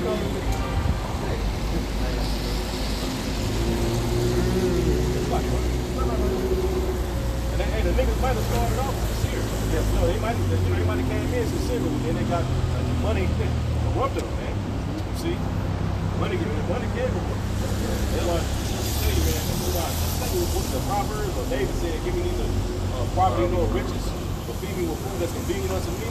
And hey, the niggas might have started off sincere. Yes. No, they might have came in sincere, but then they got money corrupted them, man. You see? Money can corrupt. They're like, tell you, man, I think it was the Proverbs or David said, give me neither property nor riches, but feed me with food that's convenient unto me.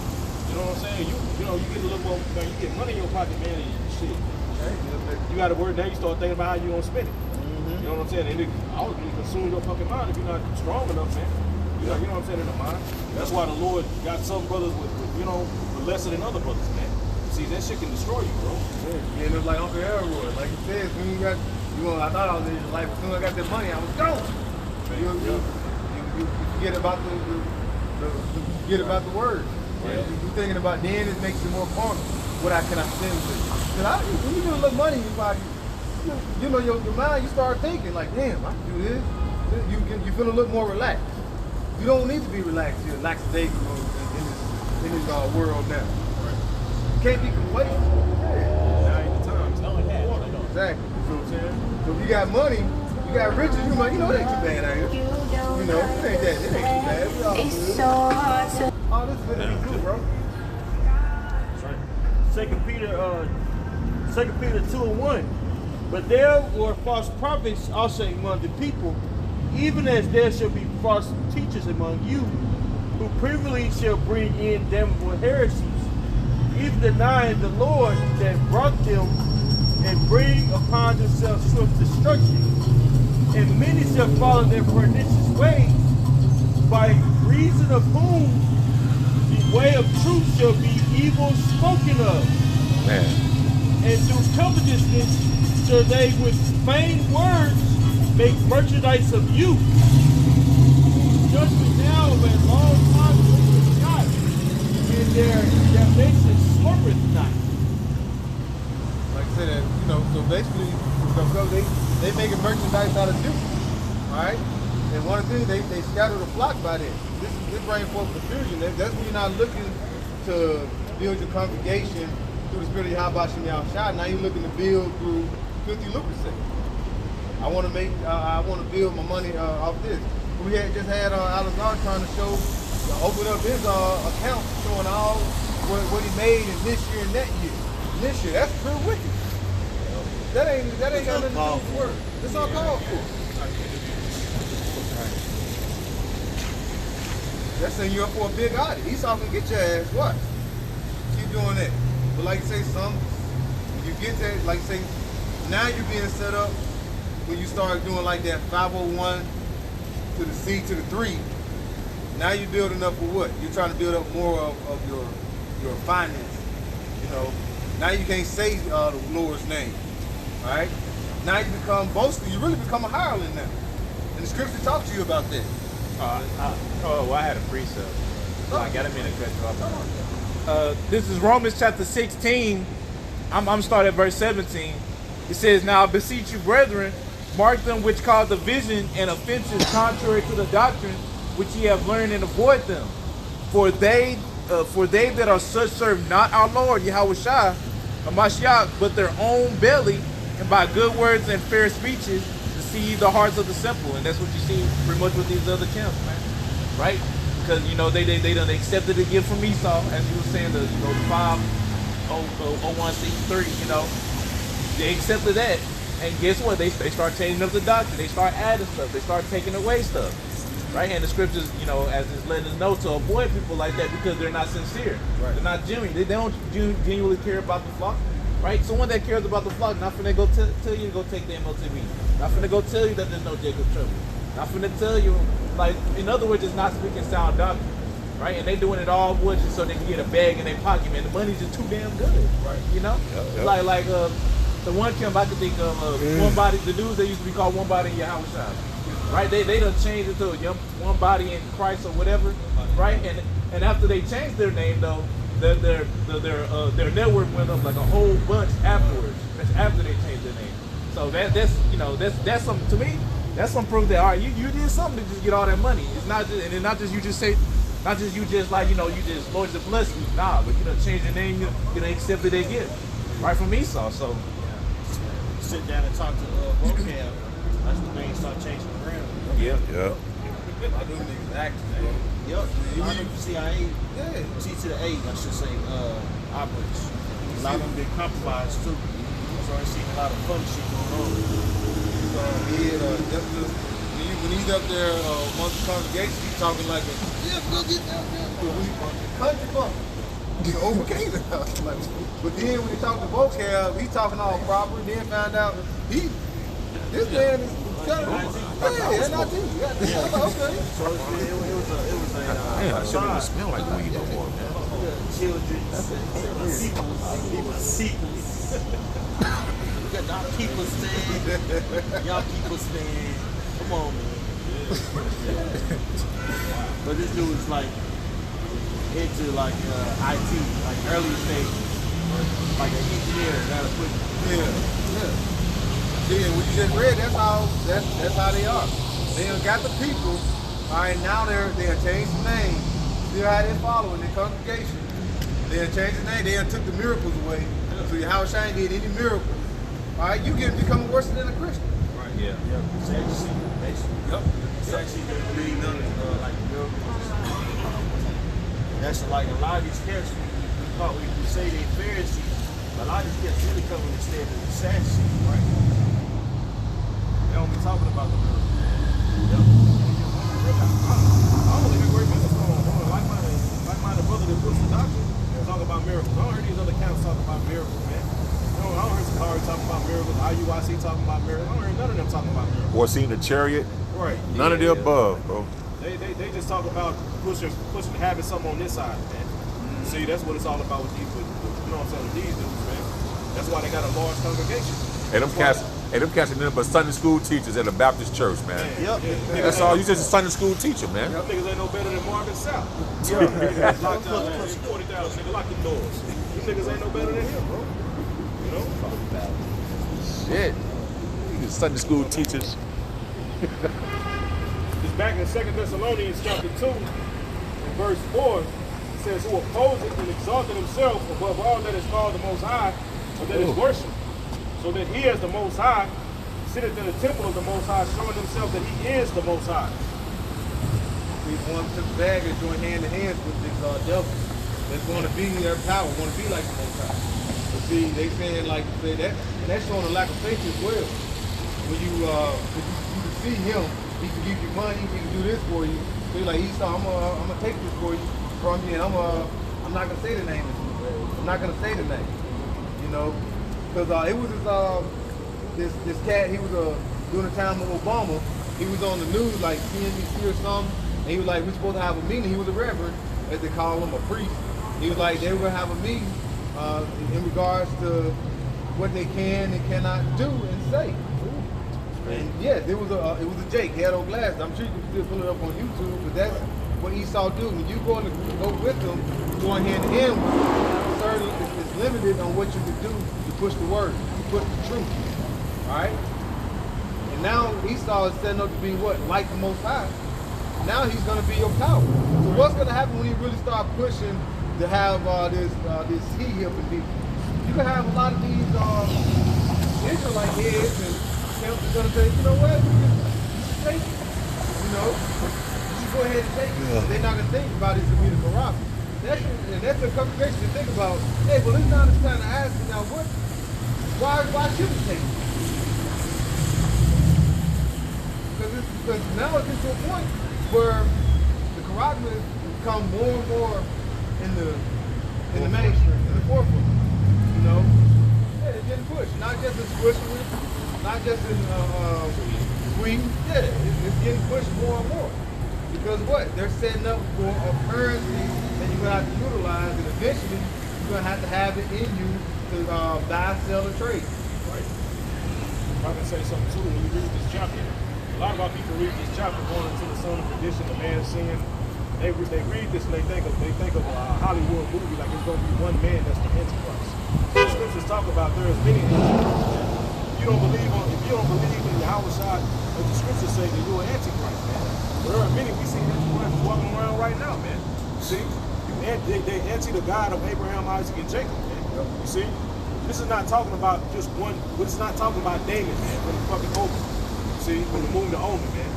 You know what I'm saying? You know, you get a little more, man, you get money in your pocket, man, and shit. You got to work now, you start thinking about how you gonna spend it. You know what I'm saying? And it ultimately consume your fucking mind if you're not strong enough, man. You know what I'm saying, in the mind. That's why the Lord got some brothers with lesser than other brothers, man. See, that shit can destroy you, bro. Yeah, and it's like Uncle Elroy, like he said, when you got, I thought I was in your life, as soon as I got that money, I was gone. You forget about the word. Right? You thinking about then it makes you more carnal. What can I send to you? Because when you get a little money in your pocket, your mind, you start thinking like, damn, I can do this. You feel a little more relaxed. You don't need to be relaxed. You're lackadaisical in this world now. Right. You can't be complacent. Now ain't the time. It's not like that. Exactly. So if you got money, you got riches, you like, it ain't too bad out here. It ain't too bad. We all good. Oh, this is gonna be good, bro. That's right. Second Peter 2:1. But there were false prophets also among the people, even as there shall be false teachers among you, who privily shall bring in damnable heresies, even denying the Lord that brought them, and bring upon themselves swift destruction. And many shall follow their pernicious ways, by reason of whom the way of truth shall be evil spoken of. Man. And through covetousness shall they with vain words make merchandise of you. Judgment now of a long time is not, and their damnation slumbereth not. Like I said, so basically, they making merchandise out of you. Alright? And one of the things, they scatter the flock by this. This brings forth confusion. That's when you're not looking to build your congregation through the spirit of Yahweh Shem Yahushua. Now you're looking to build through filthy lucre. I want to build my money off this. We just had Alazar trying to open up his account, showing all what he made in this year and that year. This year, that's pure wicked. That ain't got nothing to do with work. It's all called for. That's setting you up for a big audit. Esau can get your ass. What? Keep doing that. But like you say, you get that, like say, now you're being set up when you start doing like that 501 to the C to the 3. Now you're building up for what? You're trying to build up more of your finance. Now you can't say the Lord's name. Alright? Now you become boastful. You really become a hireling now. And the scripture talks to you about that. I had a precept. I got a minute to cut you off. This is Romans chapter 16. I'm starting at verse 17. It says, "Now I beseech you, brethren, mark them which cause division and offenses contrary to the doctrine which ye have learned, and avoid them. For they that are such serve not our Lord Yahushua, Mashiach, but their own belly, and by good words and fair speeches deceive the hearts of the simple." And that's what you see pretty much with these other camps, man. Right? Because they done accepted a gift from Esau, as you were saying, the 501c3, they accepted that. And guess what? They start changing up the doctrine. They start adding stuff. They start taking away stuff. Right? And the scriptures, as it's letting us know, to avoid people like that because they're not sincere. Right. They're not genuine. They don't genuinely care about the flock. Right? Someone that cares about the flock, not finna go tell you to go take the MLTV. Not finna go tell you that there's no Jacob trouble. Not finna tell you, in other words, it's not speaking sound doctrine. Right? And they doing it all just so they can get a bag in their pocket, man. The money's just too damn good. Right. Yep. Like the one camp I could think of, One Body, the dudes that used to be called One Body in Yahushua. Right? They done changed it to One Body in Christ or whatever. Right? And after they changed their name though, their network went up like a whole bunch afterwards. That's after they changed their name. So that's something to me. That's some proof that all right, you did something to just get all that money. It's not just, and it's not just you just say, not just you just you just Lord just bless me. Nah, but you done changed your name, you done accepted their gift. right from Esau. So Sit down and talk to vocab. That's when things start changing around. yeah. Yeah. I do niggas acting, man. Yep. A lot of CIA, Yeah. T to the 8, I should say, operates. A lot of them been compromised too. So I see a lot of funny shit going on. When he's up there amongst the congregation, he's talking like a, yeah, we'll get down there. Country buck. He overcame it. Like, but then when he talked to vocab, he's talking all proper, and then found out this man is kind of, yeah, not you. Yeah, I'm like, okay. So it was a Man, I shouldn't even smell like weed no more, man. children, peoples. We got our peoples, man. Y'all peoples, man. Come on, man. But this dude is like into like IT, like early stage, like an engineer. Gotta put. Yeah. See, and what you just read, that's how they are. They done got the people. All right, now they have changed the name. Still how they follow in their congregation. They have changed the name. They have took the miracles away. So your house ain't did any miracle. All right, you get becoming worse than a Christian. Right. Yeah. It's actually, basically. Yep. It's actually being done like miracles. That's like a lot of these camps we say they Pharisees. A lot of these camps really come instead of the Sadducees, right? They don't be talking about the miracles. Yep. I don't even agree with this going on. Like-minded brother that puts the doctrine talk about miracles. I don't hear these other camps talking about miracles, man. I don't hear Sakari talking about miracles. IUIC talking about miracles. I don't hear none of them talking about miracles. Or seen the chariot. Right. None of the above, bro. They just talk about pushing, having something on this side, man. See, that's what it's all about with these, you know what I'm saying, with these dudes, man. That's why they got a large congregation. And them cats are nothing but Sunday school teachers at a Baptist church, man. Yep. That's all. You just a Sunday school teacher, man. Them niggas ain't no better than Marvin South. Yeah. Niggas locked out, man. 40,000, nigga, lock the doors. Them niggas ain't no better than him, bro. You know? Shit. These Sunday school teachers. It's back in 2 Thessalonians chapter 2, in verse 4, it says, who opposes and exalted himself above all that is called the Most High, or that is worshipped, so that he as the Most High sitteth in the temple of the Most High, showing himself that he is the Most High. These ones took the bag and joined hand in hand with this devil. That's going to be their power, want to be like the Most High. But see, they saying like say that, and that's showing a lack of faith as well. When you can see him, he can give you money, he can do this for you. So you're like, Esau, I'm gonna take this for you from you, and I'm not gonna say the name. I'm not gonna say the name. You know, because it was this cat. He was during the time of Obama. He was on the news like CNBC or something, and he was like, we're supposed to have a meeting. He was a reverend, as they call him, a priest. He was like, they were gonna have a meeting in regards to what they can and cannot do and say. And yeah, it was a Jake. He had old glasses. I'm sure you can still pull it up on YouTube, but that's what Esau do. When you go with him, going hand in hand with him, certainly it's limited on what you can do to push the word, to push the truth. All right. And now Esau is setting up to be what, like the Most High. Now he's going to be your power. So what's going to happen when you really start pushing to have this he helping people? You can have a lot of these Israelite heads and camps are going to say, you know what, just take it. You know, just go ahead and take it. Yeah. They're not going to think about it to be the Quran. That's a congregation to think about. Hey, well, it's not time to ask you now, why should we take it? Because now it's to a point where the Quran has become more and more in the mainstream, in the forefront. You know, yeah, it's getting pushed. Not just in Switzerland, not just in Sweden. Yeah, it's getting pushed more and more. Because what? They're setting up for a currency that you're gonna have to utilize, and eventually you're gonna have it in you to buy, sell, or trade. Right. If I can say something too, when you read this chapter, a lot of our people read this chapter going into the son of perdition, the man sin. They read this and they think of a Hollywood movie like it's going to be one man that's the Antichrist. So the scriptures talk about there's many Antichrists. If you don't believe in Yahweh Shai, as the scriptures say that you're an Antichrist, man. There are many, we see Antichrists walking around right now, man. See? They anti the God of Abraham, Isaac, and Jacob, man. You see? this is not talking about just one. This is not talking about David, man. When the fucking over, see, when the moon to omen, man.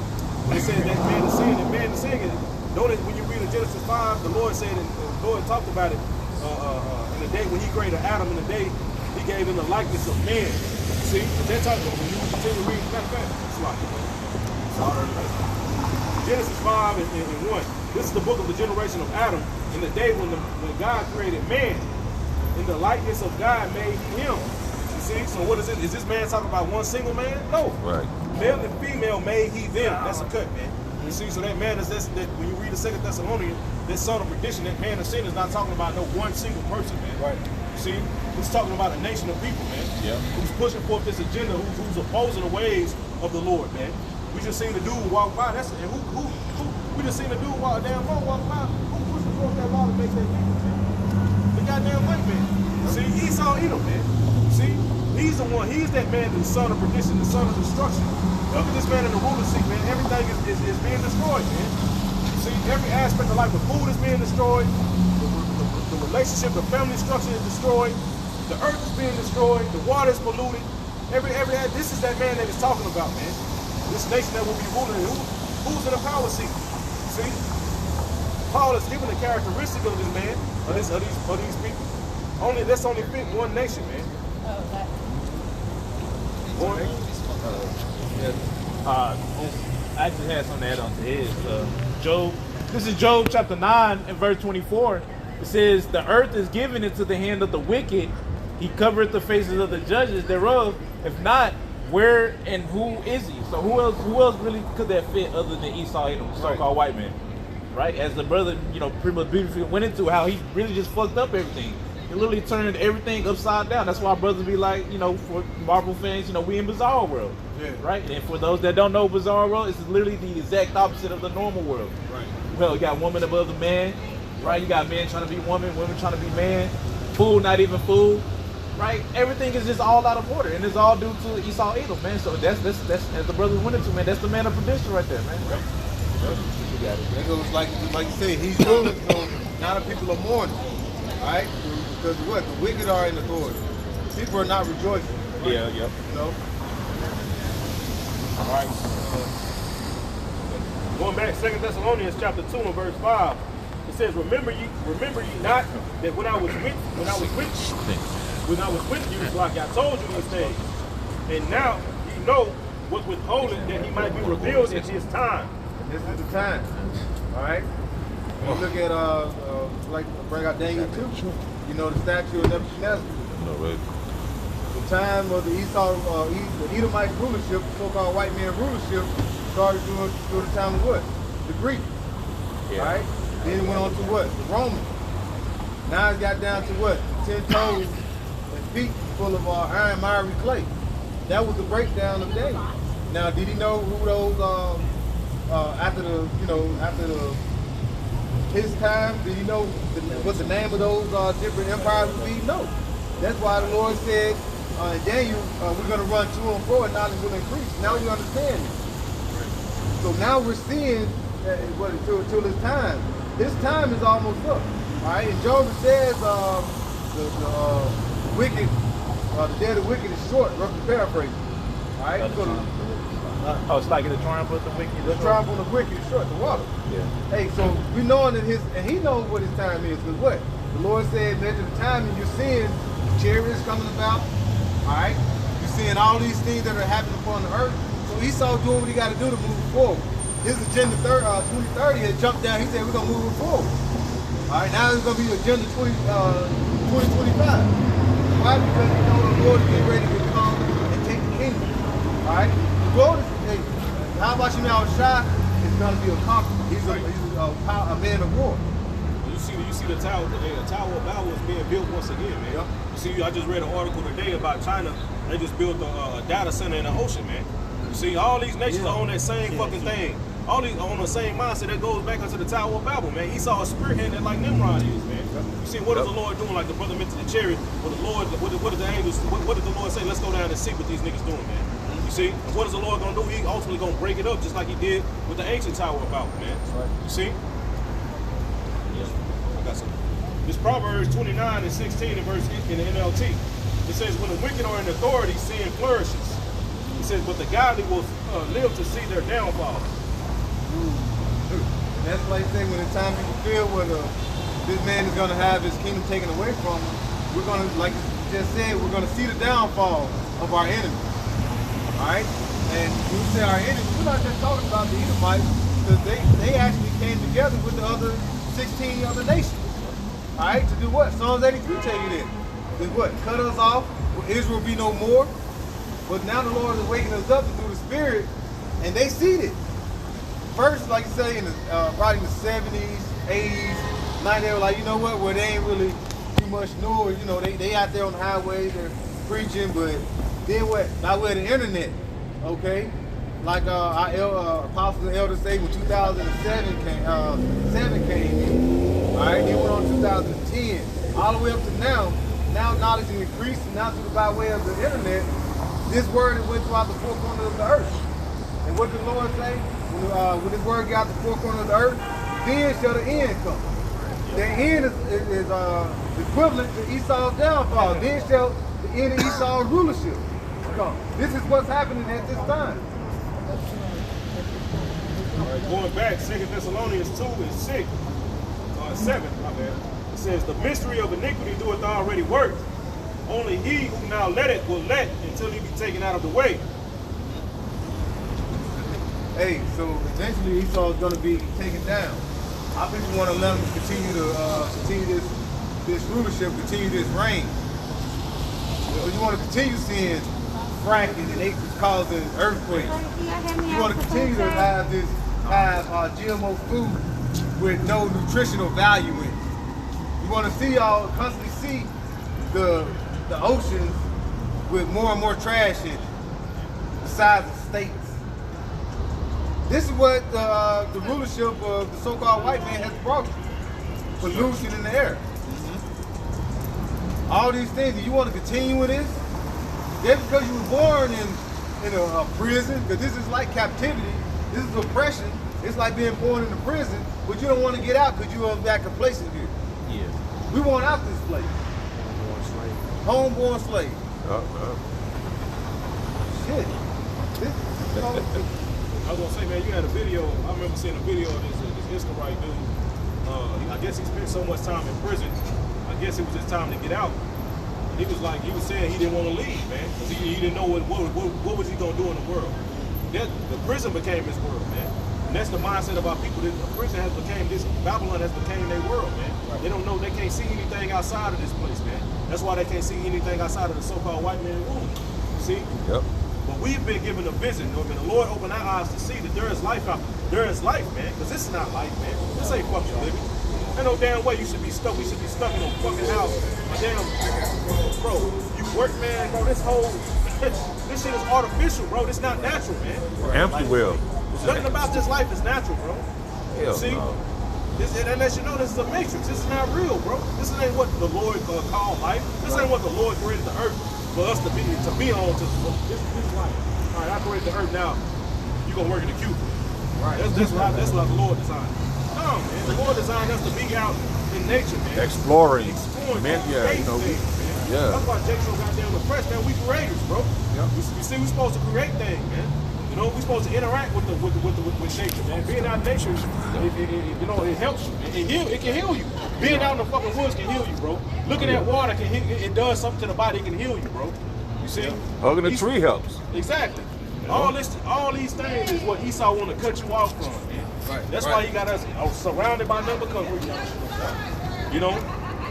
When it said that man is sin, and man is sin. Notice when you read in Genesis 5, the Lord said, and the Lord talked about it in the day when He created Adam. In the day He gave him the likeness of man. See, that type of when you continue reading, matter of fact, it's like Genesis 5 and 1. This is the book of the generation of Adam. In the day when God created man, in the likeness of God made He him. You see, so what is it? Is this man talking about one single man? No. Right. Male and female made He them. That's a cut, man. You see, so that man is that when you read the 2 Thessalonians, that son of perdition, that man of sin is not talking about no one single person, man. Right. You see, it's talking about a nation of people, man. Yeah. Who's pushing forth this agenda, who's opposing the ways of the Lord, man. We just seen the dude walk by. That's and who we just seen the dude walk damn law walk by. Who pushing forth that law to make that people, man? The goddamn white man. See, Esau Edom, man. See, he's the one. He's that man, the son of perdition, the son of destruction. Look at this man in the ruler seat, man. Everything is being destroyed, man. See, every aspect of life, the food is being destroyed, the relationship, the family structure is destroyed, the earth is being destroyed, the water is polluted. This is that man that he's talking about, man. This nation that will be ruling. Who's in the power seat? See, Paul is giving the characteristic of this man, of these people. That's only fit one nation, man. One. I actually had something to add on to his. Job. This is Job chapter 9 and verse 24. It says, "The earth is given into the hand of the wicked. He covereth the faces of the judges thereof. If not, where and who is he?" So who else really could that fit other than Esau Edom, the so-called white man? Right? As the brother, pretty much beautifully went into how he really just fucked up everything. He literally turned everything upside down. That's why brothers be like, for Marvel fans, we in Bizarre World. Yeah. Right? And for those that don't know Bizarre World, it's literally the exact opposite of the normal world. Right. Well, you got woman above the man, right? You got men trying to be woman, women trying to be man, food not even food, right? Everything is just all out of order, and it's all due to Esau Edom, man. So that's as the brothers went into, man. That's the man of perdition right there, man. Yep. You got it. That goes like you said, he's ruling, so now the people are mourning. All right? Because what? The wicked are in authority. People are not rejoicing. Yeah. All right. Going back, 2 Thessalonians chapter 2 and verse 5, it says, "Remember ye not that when I was with you, like I told you these things, and now ye know what withholding that He might be revealed in His time." This is the time. All right? When you look at, like, bring out Daniel 2, the statue of Nebuchadnezzar. No, right. The time of the the Edomite rulership, so-called white man rulership, started during the time of what? The Greek. Yeah. Right? Then it went on to what? The Roman. Now it got down to what? 10 toes and feet full of iron, miry clay. That was the breakdown of Daniel. Now, did he know who those after his time? Did he know what the name of those different empires would be? No. That's why the Lord said in Daniel, we're going to run to and fro and knowledge will increase. Now you understand it. So now we're seeing till his time. His time is almost up. All right, and Job says the wicked, the day of the wicked is short. Roughly paraphrasing. All right, It's like the triumph of the wicked. the triumph of the wicked is short. The water. Yeah. Hey, so we knowing that he knows what his time is. Because what the Lord said, measure the time, and you're seeing chariots coming about. All right, you're seeing all these things that are happening upon the earth. So Esau doing what he got to do to move forward. His agenda 2030 had jumped down. He said we're gonna move it forward. All right, now it's gonna be agenda 2025. Why? Because the Lord is getting ready to come and take the kingdom. All right, the Lord is. Hey, how about you now, Shah? Is gonna be a conqueror. He's a man of war. You see the tower. The Tower of Babel is being built once again, man. Yep. You see, I just read an article today about China. They just built a data center in the ocean, man. You see, all these nations are on that same fucking thing. All these are on the same mindset that goes back into the Tower of Babel, man. Esau is spearheading like Nimrod is, man. You see, what is the Lord doing? Like the brother mentioned the chariot. What did the angels? What did the Lord say? Let's go down and see what these niggas doing, man. You see, and what is the Lord gonna do? He ultimately gonna break it up, just like He did with the ancient Tower of Babel, man. Right. You see? Yeah. I got some. This Proverbs 29 and 16 in the NLT. It says, when the wicked are in authority, sin flourishes. It says, but the godly will live to see their downfall. And that's like I say, when the time is fulfilled where this man is going to have his kingdom taken away from him, we're going to, like you just said, we're going to see the downfall of our enemies. All right? And when we say our enemies, we're not just talking about the Edomites, because they actually came together with the other 16 other nations. All right? To do what? Psalms 83 tell you this. To what? Cut us off, will Israel be no more? But now the Lord is waking us up through the Spirit, and they see it. First, like you say, in the, probably in the 70s, 80s, 90s, they were like, you know what, well, they ain't really too much noise. You know, they out there on the highways, they're preaching, but then what? By way of the internet, okay? Like our apostles and elders say when 2007 came in, all right? Then went on 2010, all the way up to now. Now knowledge is increased, and now through by way of the internet, this word went throughout the four corners of the earth. And what did the Lord say? When this word got out the four corners of the earth, then shall the end come. The end is equivalent to Esau's downfall. Then shall the end of Esau's rulership come. This is what's happening at this time. All right, going back, 2 Thessalonians 2 and 6, 7, my bad. It says, the mystery of iniquity doeth already work. Only he who now let it will let until he be taken out of the way. Hey, so eventually Esau is going to be taken down. I think we want to let him continue this rulership, continue this reign. You want to continue seeing fracking and acres causing earthquakes. You want to continue to have GMO food with no nutritional value in it. You want to see y'all constantly see the oceans with more and more trash in it, the size of states. This is what the rulership of the so-called white man has brought you. Pollution in the air. All these things, do you want to continue with this? Just because you were born in a prison, because this is like captivity, this is oppression, it's like being born in a prison, but you don't want to get out because you are that complacent here. Yeah. We want out this place. Homeborn slave. Shit. I was gonna say, man, you had a video. I remember seeing a video of this Israelite dude. I guess he spent so much time in prison. I guess it was his time to get out. And he was saying he didn't want to leave, man, because he didn't know what was he gonna do in the world. The prison became his world, man. And that's the mindset of our people. The prison has became this. Babylon has became their world, man. Right. They don't know. They can't see anything outside of this place, man. That's why they can't see anything outside of the so-called white man rule. See? Yep. But we've been given a vision, and the Lord opened our eyes to see that there is life out there. There is life, man, because this is not life, man. This ain't fucking living. Ain't no damn way you should be stuck. We should be stuck in a fucking house. Damn, bro, you work, man, bro, this shit is artificial, bro. This not natural, man. Empty will. Nothing about this life is natural, bro. Hell See? no. It lets you know this is a matrix. This is not real, bro. This ain't what the Lord called life. This ain't what the Lord created the earth for us to be on. This is life. All right, I created the earth now. You gonna work in the cubicle. Right. That's what the Lord designed. No, man. The Lord designed us to be out in nature, man. Exploring. Man, Yeah, you know, things, man. yeah. That's why Jake so goddamn depressed, man. We creators, bro. Yeah. We see we're supposed to create things, man. You know, we're supposed to interact with nature, man. Being out in nature, it helps you. It can heal you. Being out in the fucking woods can heal you, bro. Looking at water can it does something to the body. It can heal you, bro. You see? Hugging a tree helps. Exactly. All these things is what Esau want to cut you off from, man. Right. That's why you got us surrounded by nothing but concrete. You know,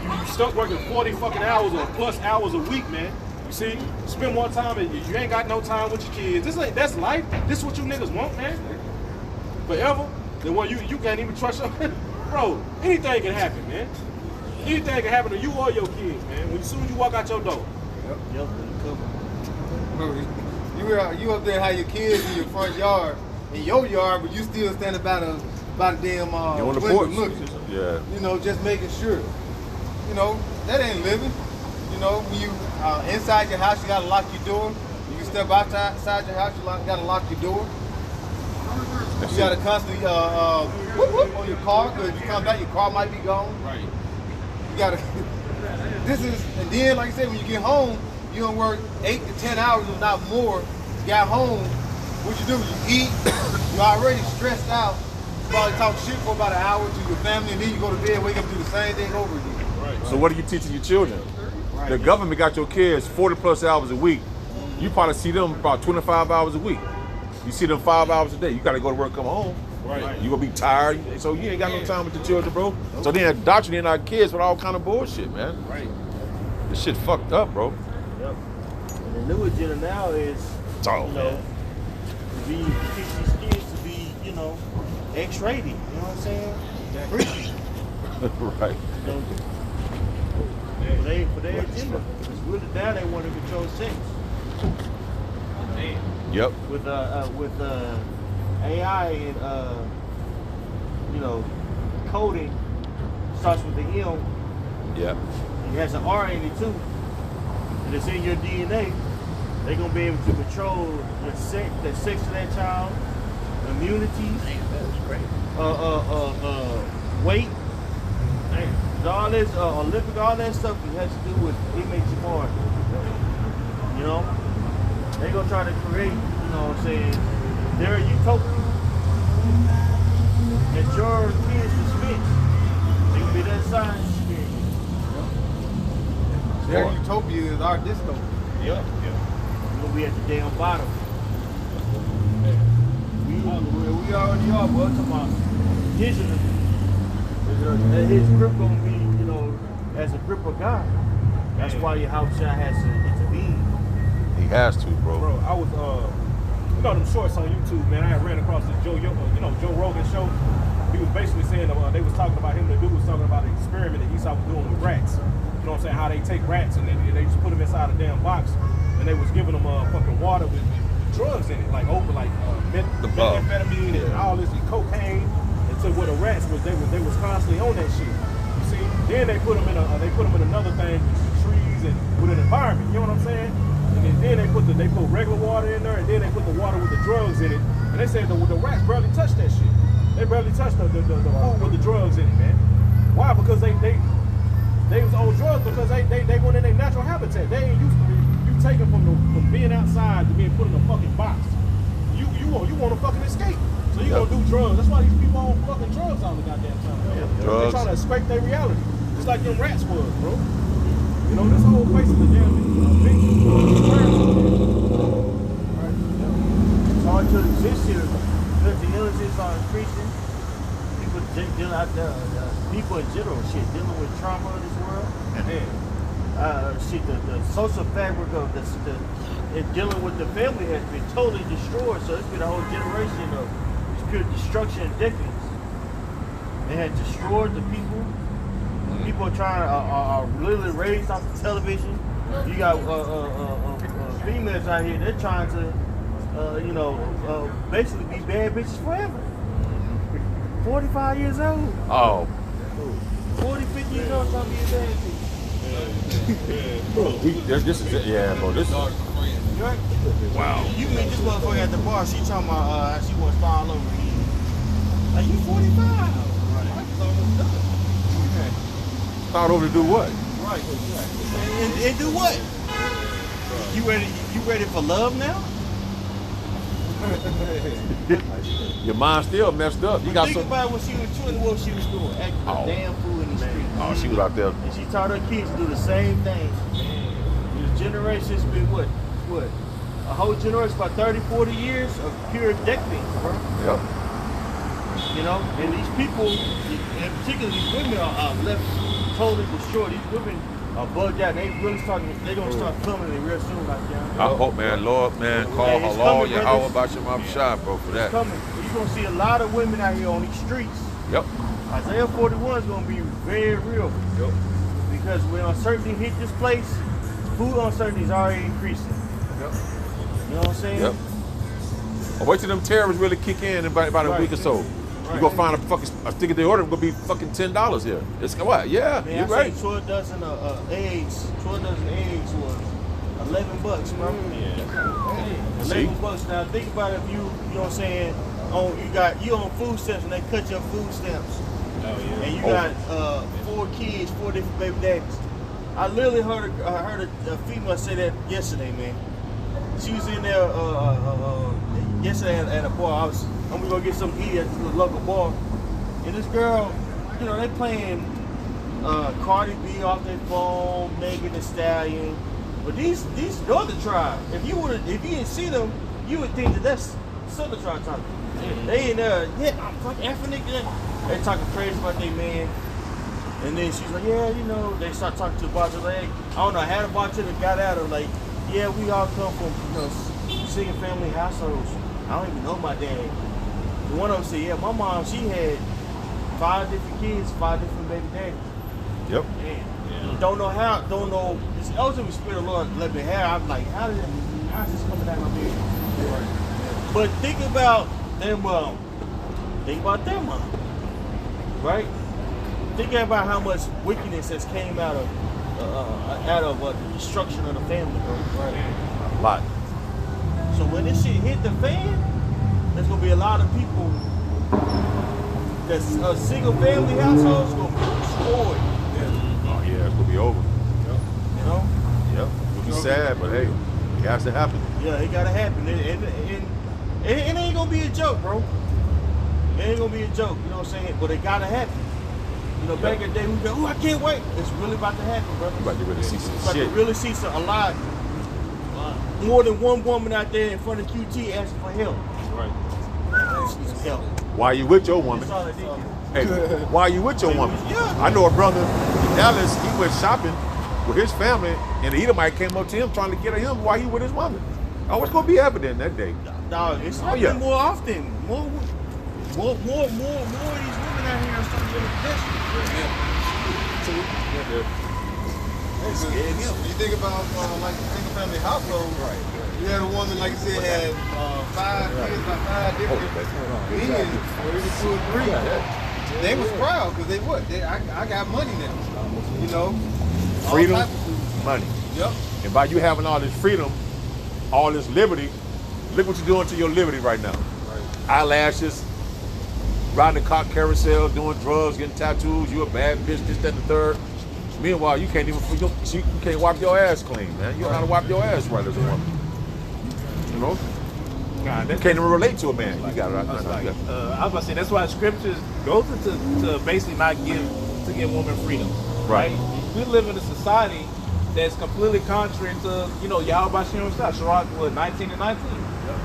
you stuck working 40 fucking hours or plus hours a week, man. You see, spend more time and you ain't got no time with your kids. That's life. This is what you niggas want, man. Forever. Then what you can't even trust your bro. Anything can happen, man. Anything can happen to you or your kids, man. As soon as you walk out your door. Yep. Bro, you up there have your kids in your front yard, in your yard, but you still standing by the damn on the window porch. looking. Yeah. You know, just making sure. You know, that ain't living. You know, when you inside your house, you gotta lock your door. You step outside your house, you gotta lock your door. You gotta constantly whoop, whoop on your car, because if you come back, your car might be gone. Right. You gotta. And then, like I said, when you get home, you You don't work 8 to 10 hours, if not more. Got home, what you do? You eat. You're already stressed out. You probably talk shit for about an hour to your family, and then you go to bed, wake up, do the same thing over again. Right. So what are you teaching your children? Right. The government got your kids 40 plus hours a week. You probably see them about 25 hours a week. You see them 5 hours a day. You got to go to work, come home. Right. You gonna be tired, so you ain't got no time with the children, bro. So then indoctrinating our kids with all kind of bullshit, man. Right. This shit fucked up, bro. Yep. And the new agenda now is, Oh, you know, to teach these kids to be, you know, X-rated. You know what I'm saying? Freaky. Right. You know, for their agenda. It's really now they want to control sex. Yep. With AI and you know, coding starts with the M. Yep. It has an R in it too, and it's in your DNA. They're gonna be able to control the sex of that child, immunities, weight, all this Olympic, all that stuff that has to do with image part. You know, they're gonna try to create, you know what I'm saying, their utopia that your kids dispense. They can be that science experience. Their utopia is our dystopia. Yep. We're gonna be at the damn bottom. We already are, but talking about his grip gonna be, you know, as a grip of God. That's why your house shot has to intervene. He has to, bro. Bro, I was you know them shorts on YouTube, man. I had ran across this Joe Rogan show. He was basically saying they was talking about him. The dude was talking about the experiment that Esau was doing with rats. You know what I'm saying? How they take rats and they just put them inside a damn box, and they was giving them fucking water with drugs in it, like methamphetamine and all this and cocaine. And to where the rats was, they was constantly on that shit. You see? Then they put them in another thing, trees and with an environment. You know what I'm saying? And then they put regular water in there, and then they put the water with the drugs in it. And they said the rats barely touched that shit. They barely touched the food with the drugs in it, man. Why? Because they was on drugs because they went in their natural habitat. They ain't used to you take them from being outside to being put in a fucking box. You want to fucking escape. So you gonna do drugs. That's why these people on fucking drugs all the goddamn time. Drugs. They trying to escape their reality. Just like them rats was, bro. You know, this whole place is a damn big So until this year, because the illnesses are increasing, people dealing out there, people in general, dealing with trauma of this world. The social fabric of and dealing with the family has been totally destroyed. So it's been a whole generation of pure destruction and decadence. They had destroyed the people. People are trying are literally raised off the television. You got females out here. They're trying to, basically be bad bitches forever. 45 years old. Oh. 40, 50 years old, trying to be a bad bitch. Bro, this is it. Yeah, bro. This is. Right? Wow. You meet this motherfucker at the bar, she talking about how she wants to fall over me. Like, you 45. Right. Start over to do what? Right. And do what? You ready for love now? Your mind still messed up. You got Think some. about when she was 20, what she was doing. Acting a damn fool in the street. Oh, she was out there. And she taught her kids to do the same thing. The generation's been what? A whole generation, about 30, 40 years of pure decadence, bro. Yep. You know, and these people, and particularly these women are left totally destroyed. These women are bugged out. They really they're gonna start filming it real soon, like that. I hope, man, Lord, man, call her Lord, how about your mom shot, bro, for that. It's coming. You're gonna see a lot of women out here on these streets. Yep. Isaiah 41 is gonna be very real. Yep. Because when uncertainty hit this place, food uncertainty is already increasing. Yep. You know what I'm saying? Yep. Wait till them terrorists really kick in about a week or so. You gonna find a stick of the order, gonna be fucking $10 here. It's what? Yeah, man, you're right. 12 dozen eggs was $11, bro. Yeah. $11. Now think about it, if you know what I'm saying, you on food stamps and they cut your food stamps. Oh, yeah. And you got 4 kids, 4 different baby daddies. I literally heard a female say that yesterday, man. She was in there yesterday at a bar. I'm gonna go get something to eat at the local bar, and this girl, you know, they playing Cardi B off their phone, Megan Thee Stallion. But these Northern Tribe, if you didn't see them, you would think that that's Southern Tribe talking. They in there, I'm fucking effing nigga. They talking crazy about their man. And then she's like, yeah, you know, they start talking to the bartender. Like, I don't know, how the bartender got out of like, yeah, we all come from, you know, single family households. I don't even know my dad. And one of them said, yeah, my mom, she had 5 different kids, 5 different baby daddies. Yep. Man, don't know. It's ultimately spirit of the Lord let me have. I'm like, how's this coming out of my beard? Right. But think about them. Think about their mom, right? Think about how much wickedness has came out of the destruction of the family, bro. Right. A lot. So when this shit hit the fan, there's gonna be a lot of people that's single family households gonna be destroyed. Oh yeah, it's gonna be over. You know? Yep. It'll be sad, but hey, it has to happen. Yeah, it gotta happen. And it ain't gonna be a joke, bro. It ain't gonna be a joke, you know what I'm saying? But it gotta happen. You know, back in the day, we go, I can't wait. It's really about to happen, bro. You're about to really see some It's about shit. to really see a lot. More than one woman out there in front of QT asking for help. Right. She needs some help. Why you with your woman? That's all I did. Hey, why you with your woman? Yeah. I know a brother in Dallas, he went shopping with his family, and the Edomite came up to him trying to get at him while he with his woman. Oh, it's gonna be evident that day. Dog, it's happening yeah. more often. More of these women out here are starting to get possession. You think about like a single family household, right? You had a woman, like you said, had 5 kids by 5 different men, or even 2 or 3. They was proud because they what? I got money now, you know. All Freedom, types of money. Yep. And by you having all this freedom, all this liberty, look what you're doing to your liberty right now. Right. Eyelashes, riding a car carousel, doing drugs, getting tattoos. You a bad bitch, this, that, and the third. Meanwhile, you can't even you can't wipe your ass clean, man. You don't know how to wipe your ass right as a woman. You know? God, You can't even relate to a man. You got it. I was about to say that's why scriptures goes to basically not give women freedom. Right. We live in a society that's completely contrary to, you know, Yahweh Shem Sirach, 19 and 19,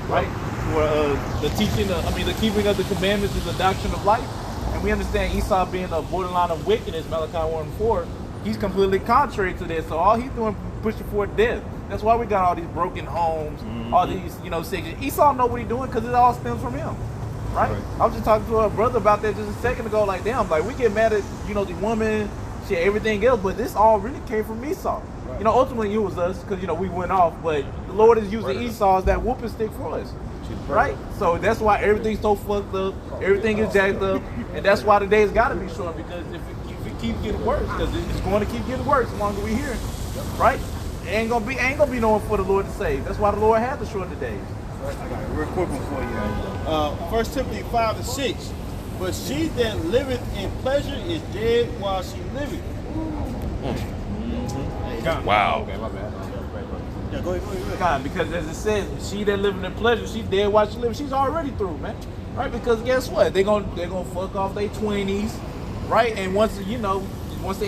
right? Where the teaching, the keeping of the commandments is the doctrine of life. And we understand Esau being a borderline of wickedness, Malachi 1:4, he's completely contrary to this. So all he's doing is pushing for death. That's why we got all these broken homes, all these, you know, sections. Esau know what he's doing because it all stems from him, right? I was just talking to a brother about that just a second ago, like, damn, like, we get mad at, you know, the woman, shit, everything else, but this all really came from Esau. Right. You know, ultimately it was us because, you know, we went off, but the Lord is using Esau as that whooping stick for us, right? So that's why everything's so fucked up, everything is jacked up, and that's why the days got to be short, because if it keeps getting worse, because it's going to keep getting worse the longer we here, right? Ain't gonna be no one for the Lord to save. That's why the Lord had to shorten the days. I got a real quick one for you. 1 Timothy 5:6. But she that liveth in pleasure is dead while she liveth. Wow. Okay, my bad. Yeah, go ahead. God, because as it says, she that living in pleasure, she's dead while she living. She's already through, man. Right? Because guess what? They're gonna fuck off their 20s, right? And once they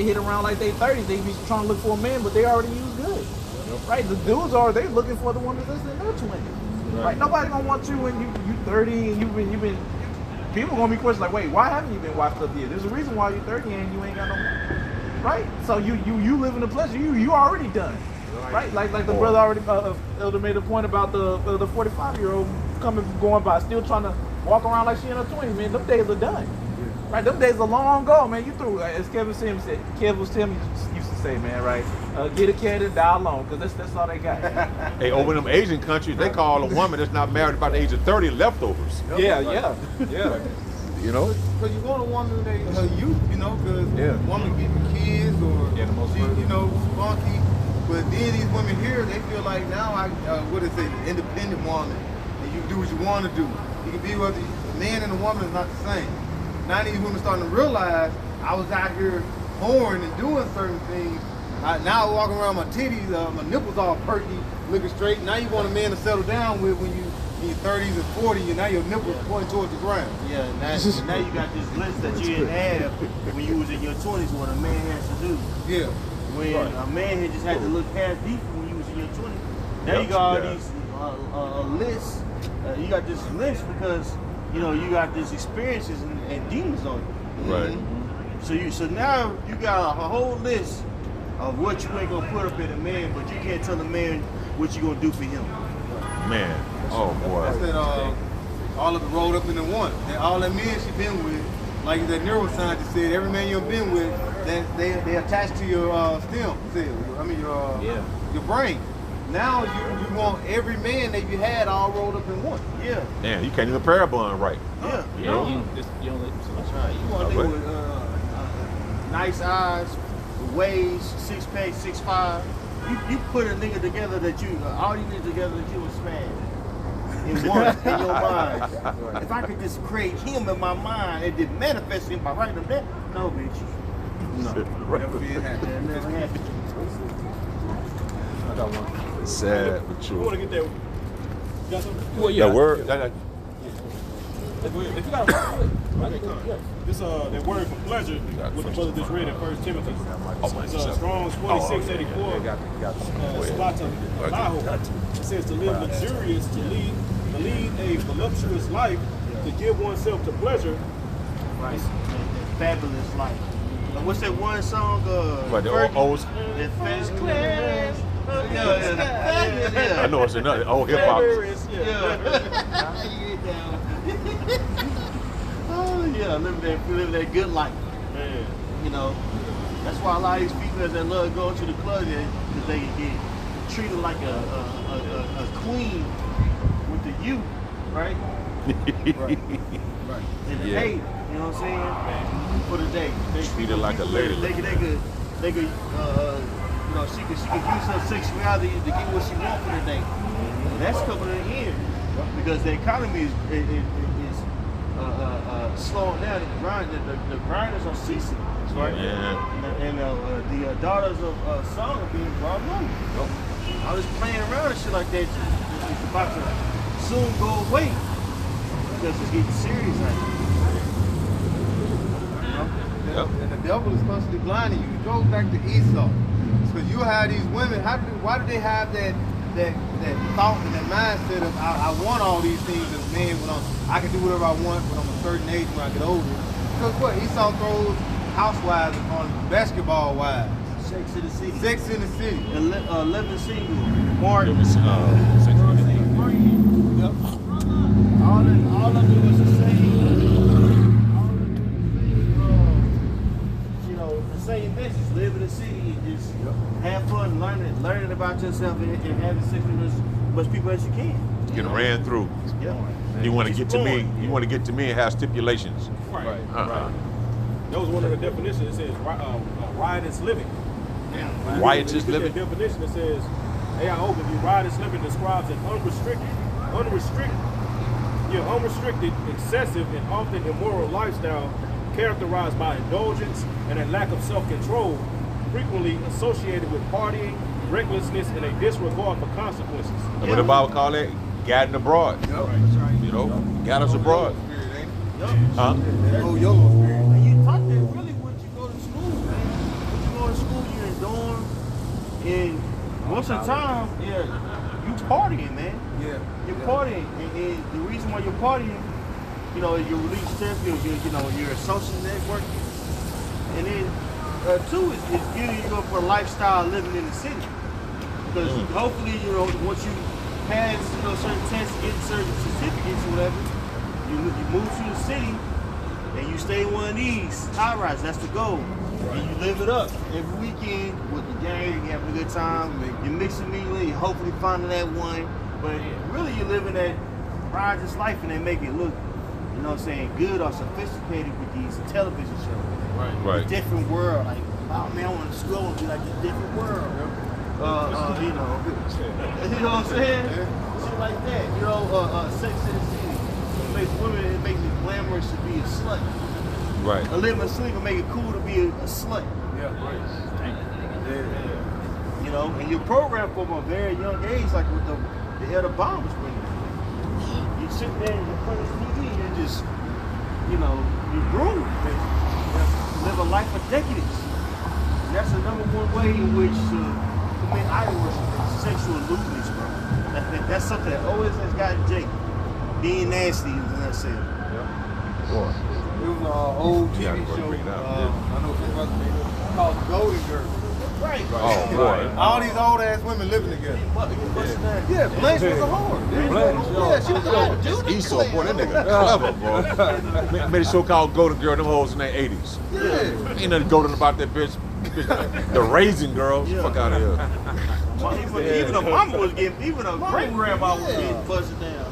hit around like their 30s, they be trying to look for a man, but they already use good. Right? The dudes they looking for the woman that's in their 20s. Right? Nobody gonna want you when you 30 and you've been people gonna be questioning like, wait, why haven't you been wiped up yet? There's a reason why you're 30 and you ain't got no money. Right? So you live in the pleasure. You already done. Right? Like the brother already Elder made a point about the 45-year-old going by, still trying to walk around like she in her 20s, man. Them days are done. Right? Them days are long gone, man. You through, as Kevin Sims used to say, man, right? Get a cat and die alone, because that's all they got. Hey, over in them Asian countries, they call a woman that's not married about the age of 30 leftovers. Yeah. You know? Because you want a woman that her youth, you know, because woman getting kids or Yeah, the most she, you know, spunky. But then these women here, they feel like now independent woman, and you do what you want to do. You can be with a man and a woman is not the same. Now these women starting to realize I was out here whoring and doing certain things Now I walk around my titties, my nipples all perky, looking straight. Now you want a man to settle down with when you in your 30s and 40s, and now your nipples pointing towards the ground. Yeah, now you got this list that you didn't have when you was in your 20s, what a man has to do. Yeah. When a man had just had to look half deep when you was in your 20s. Now you got all these lists. You got this list because you know you got these experiences and demons on you. Right. So now you got a whole list of what you ain't gonna put up in a man, but you can't tell a man what you gonna do for him. Man. Oh boy. That's that all of it rolled up into one. And all the men she been with, like that neuroscientist said, every man you've been with, that they attached to your stem cell. I mean your brain. Now you want every man that you had all rolled up in one. Yeah. Damn, you can't even pair bond right. Yeah. You know? You don't let That's right. You want to with nice eyes, waist, 6'8", 6'5". You put a nigga together that you all you need together that you will smash in one in your mind. If I could just create him in my mind and then manifest him by writing him down, no bitch. No. Never be happy. That never happened. I got one. Sad but You true. want to get that? You got something? Well, That word. If you got a This that word for pleasure, what the brother just read in 1 Timothy. It's Strong's 4684. It says to live luxurious, to lead a voluptuous life, to give oneself to pleasure. Right. Fabulous life. What's that one song? But the Fergie? old, That first class. Yeah. I know it's another old hip hop. Oh yeah, live that good life. Man. You know, that's why a lot of these females that love going to the club, because they get treated like a queen with the youth, right? Right. And the Yeah. hate, you know what I'm saying? For the day, Treated like a lady. They could, you know, she could use her sexuality to get what she wants for the day. And that's coming to the end because the economy is slowing down. The grinders are ceasing, right? Yeah. And the daughters of song are being brought home. I was playing around and shit like that. It's about to soon go away because it's getting serious now. Yep. And the devil is constantly blinding you. It goes back to Esau. Because you have these women, why do they have that thought and that mindset of I want all these things as a man when I can do whatever I want when I'm a certain age when I get older? Because what? Esau throws housewives on basketball wives. Sex in the City. Sex in the City. 11 single. Martin. Yep. All of it was the same. You know, the same message. Live in the city and just have fun, learning about yourself and having sex with as much people as you can. Get ran through. Yeah. You want to get to me. You want to get to me and have stipulations. Right. Uh-uh. That was one of the definitions. It says riotous living. Riotous When you living. get that definition, it says AIO, riotous living describes an unrestricted, excessive, and often immoral lifestyle characterized by indulgence and a lack of self-control, frequently associated with partying, recklessness, and a disregard for consequences. And what the Bible call it? Gadding abroad. Yep. That's right. You know, gadders abroad. Huh? That whole YOLO spirit. And you taught that really when you go to school, man. When you go to school, you're in dorm, and most of the time, you partying, man. Yeah. You're partying, and the reason why you're partying, you know, your release test, your social networking, and then two is gearing you up for lifestyle living in the city. Because hopefully, you know, once you pass, you know, certain tests, get certain certificates or whatever, you move to the city and you stay in one of these high rises. That's the goal. And you live it up every weekend with the gang. You having a good time. You're mixing immediately. You're hopefully finding that one. But really, you're living that riotous life, and they make it look, you know what I'm saying, good or sophisticated with these television shows. Right. A different world. Like, oh man, I want to school and be like a different world. You know what I'm saying? Shit like that. You know, Sex in the City. It makes it glamorous to be a slut. Right. A living sleep will make it cool to be a slut. Yeah, right. You know, and you program from a very young age, like with the Elder Bond was bringing. You sit there in front of the TV and just, you know, you groom, live a life of decadence. And that's the number one way in which commit idol worship is sexual lewdness, bro. That's something that always has gotten Jake being nasty in the cell. Boy. It was an old TV show. I know some of us made it called Golden Girls. Right. Oh, boy. All these old ass women living together. Yeah, Blanche was a whore. Yeah, she was a whore. That's Esau, boy, that nigga clever, bro. Made a show called Golden Girl, them hoes in their 80s. Yeah. Ain't nothing golden about that bitch. The Raisin Girl, fuck out of here. Even a mama was getting, even a great grandma was getting busted down.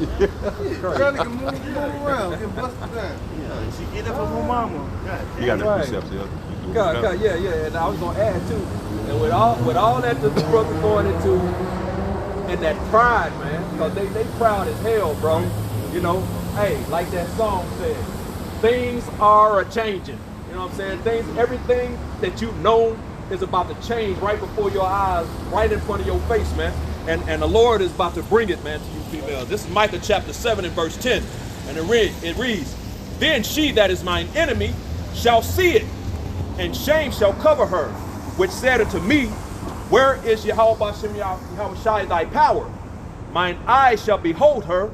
Trying to move around, get busted down. Yeah, she get it from her mama. You got the Right. precepts here. Yeah, and I was gonna add too. And with all that the brother going into, and that pride, man, because they proud as hell, bro. You know, hey, like that song said, things are a changing. You know what I'm saying? Everything that you've known is about to change right before your eyes, right in front of your face, man. And the Lord is about to bring it, man, to you females. This is Micah chapter 7 and verse 10. And it reads, then she that is mine enemy shall see it, and shame shall cover her, which said unto me, where is Yahweh Shai thy power? Mine eyes shall behold her,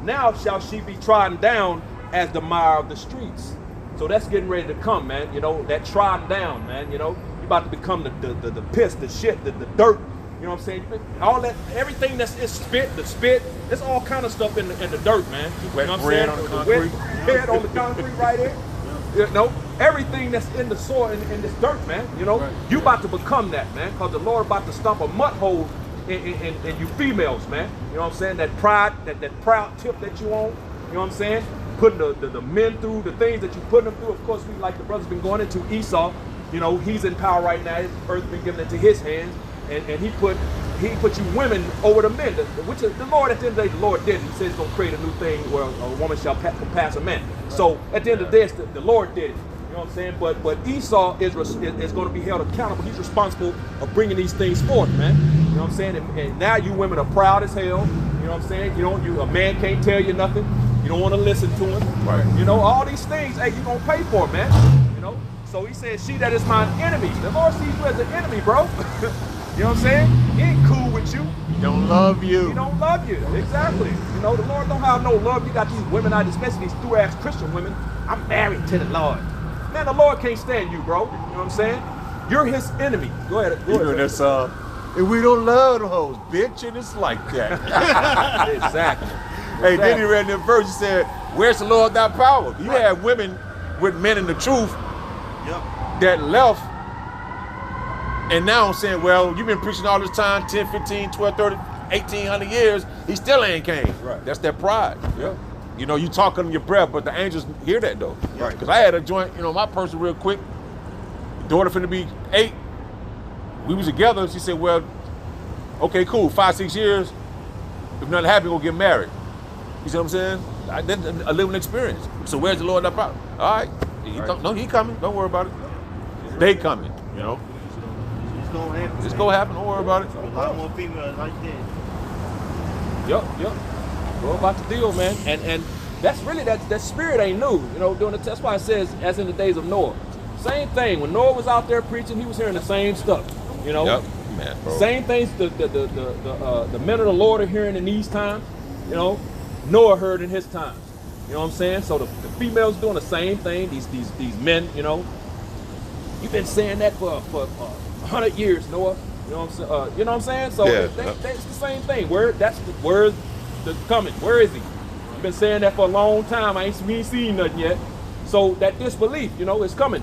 now shall she be trodden down as the mire of the streets. So that's getting ready to come, man. You know, that trodden down, man. You know, you about to become the piss, the shit, the dirt. You know what I'm saying? All that, everything that's the spit, there's all kind of stuff in the dirt, man. Wet you know what bread I'm on the saying? concrete. Wet bread on the concrete right there. You know, everything that's in the soil, in this dirt, man. You know, you about to become that, man, because the Lord about to stomp a mud hole in you females, man. You know what I'm saying? That pride, that proud tip that you on. You know what I'm saying? Putting the men through the things that you putting them through. Of course, we like the brother's been going into Esau. You know, he's in power right now. His earth's been given into his hands, and he put you women over the men, which is the Lord. At the end of the day, the Lord did. He says he's gonna create a new thing where a woman shall pass a man. So at the end of the day, it's the Lord did it. You know what I'm saying? But Esau is going to be held accountable. He's responsible of bringing these things forth, man. You know what I'm saying? And now you women are proud as hell. You know what I'm saying? A man can't tell you nothing. You don't want to listen to him. Right. You know, all these things, hey, you gonna pay for it, man. You know? So he says, she that is mine enemy. The Lord sees you as an enemy, bro. You know what I'm saying? He ain't cool with you. He don't love you. He don't love you. Exactly. You know, the Lord don't have no love. You got these women out, especially these through-ass Christian women. I'm married to the Lord. Man, the Lord can't stand you, bro. You know what I'm saying? You're his enemy. Go ahead. You know that song? And we don't love the hoes, bitch, and it's like that. Exactly. Hey, then he read that verse, he said, where's the Lord thy power? You have women with men in the truth that left, and now I'm saying, well, you've been preaching all this time, 10, 15, 12, 30, 1,800 years, he still ain't came. Right. That's that pride. Yeah. You know, you talk under your breath, but the angels hear that though. Right. Because I had a joint, you know, my person real quick, daughter finna be 8, we was together, she said, well, okay, cool, 5, 6 years, if nothing happens, we'll get married. You see what I'm saying? That's a living experience. So where's the Lord thy power? All right. No, he coming. Don't worry about it. They coming, you know. It's gonna happen. It's gonna happen. Don't worry about it. A lot more females like that. Yep. We're about to deal, man. And that's really, that spirit ain't new. You know, that's why it says, as in the days of Noah. Same thing. When Noah was out there preaching, he was hearing the same stuff. You know? Yep. Man, bro. Same things the men of the Lord are hearing in these times. You know, Noah heard in his time. You know what I'm saying? So the females doing the same thing. These men, you know, you've been saying that for 100 years, Noah. You know what I'm saying? So Yeah. that's the same thing. Where's the coming? Where is he? You've been saying that for a long time. We ain't seen nothing yet. So that disbelief, you know, is coming.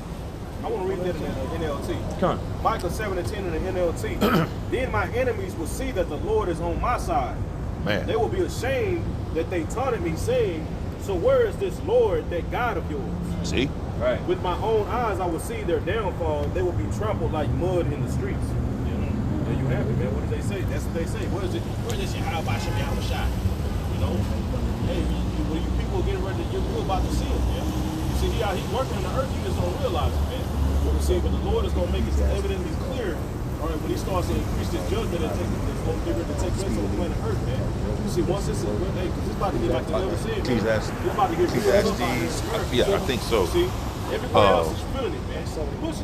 I want to read that in the NLT. Come. Micah 7 and 10 in the NLT. Then my enemies will see that the Lord is on my side. Man. They will be ashamed that they taunted me, saying, so where is this Lord, that God of yours? See? Right. With my own eyes I will see their downfall. They will be trampled like mud in the streets. There you have it, man. What did they say? That's what they say. Where is it? Where is it? How about Yahweh Shai? You know? Hey, when you people getting ready to, you're about to see it, man. You see, he's working on the earth, you just don't realize it, man. You see, but the Lord is going to make it evidently clear All right, when he starts to increase this judgment and it's going to be ready to take place on the planet Earth, man. You see, once it's because it's about to get like the devil said, man. It's about to get real up out here. Yeah, I think so. See, everybody else is feeling it, man. So push it.